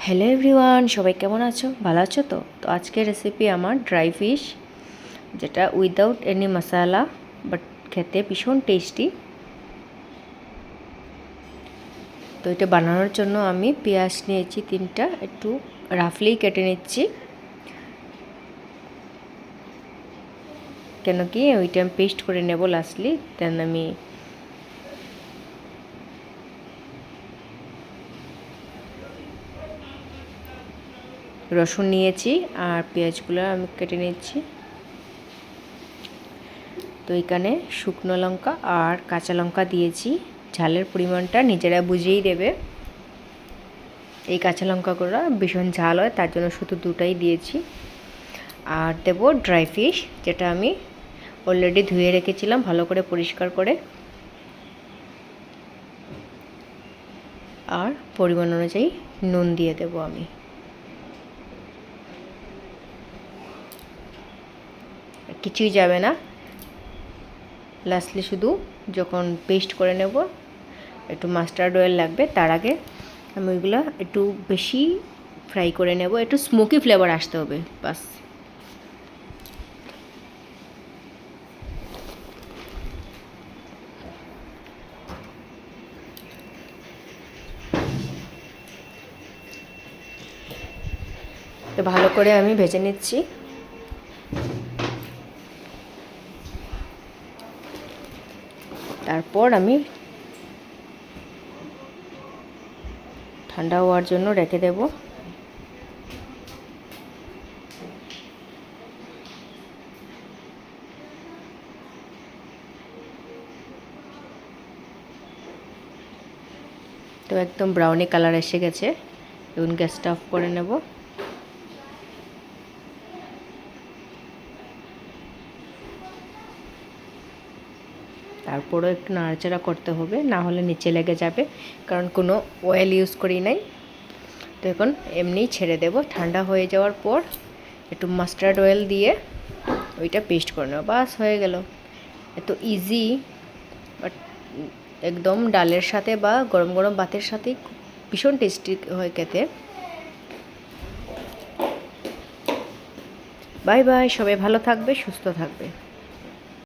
Hello everyone, সবাই কেমন আছো? ভালো আছো তো? তো আজকের রেসিপি আমার ড্রাই ফিশ, যেটা উইদাউট এনি মশলা, বাট খেতে ভীষণ টেস্টি। তো এটা বানানোর জন্য আমি পেঁয়াজ নিয়েছি 3টা, একটু রাফলি কেটে নিচ্ছি, কেন কি ওইটা আমি পেস্ট করে নেব লাস্টলি। দেন আমি রসুন নিয়েছি আর পেঁয়াজগুলো আমি কেটে নিচ্ছি। তো এখানে শুকনো লঙ্কা আর কাঁচা লঙ্কা দিয়েছি, ঝালের পরিমাণটা নিজেরা বুঝেই দেবে। এই কাঁচা লঙ্কাগুলো ভীষণ ঝাল হয়, তার জন্য শুধু 2টাই দিয়েছি। আর দেব ড্রাই ফিশ, যেটা আমি অলরেডি ধুয়ে রেখেছিলাম ভালো করে পরিষ্কার করে। আর পরিমাণ অনুযায়ী নুন দিয়ে দেব আমি। কিছুই যাবে না, লাস্টলি শুধু যখন পেস্ট করে নেব একটু মাস্টার্ড অয়েল লাগবে। তার আগে আমি ওইগুলো একটু বেশি ফ্রাই করে নেব, একটু স্মোকি ফ্লেভার আসতে হবে বাস। তো ভালো করে আমি ভেজে নিচ্ছি। তারপর আমি ঠান্ডা হওয়ার জন্য রেখে দেব। তো একদম ব্রাউনি কালার এসে গেছে, এখন গ্যাসটা অফ করে নেব। তারপরও একটু নাড়াচাড়া করতে হবে, না হলে নিচে লেগে যাবে, কারণ কোনো অয়েল ইউজ করি নাই। তো এখন এমনিই ছেড়ে দেব। ঠান্ডা হয়ে যাওয়ার পর একটু মাস্টার্ড অয়েল দিয়ে ওইটা পেস্ট করে নেব, বাস হয়ে গেল। এত ইজি, বাট একদম ডালের সাথে বা গরম গরম ভাতের সাথে ভীষণ টেস্টি হয় খেতে। বাই বাই, সবাই ভালো থাকবে, সুস্থ থাকবে।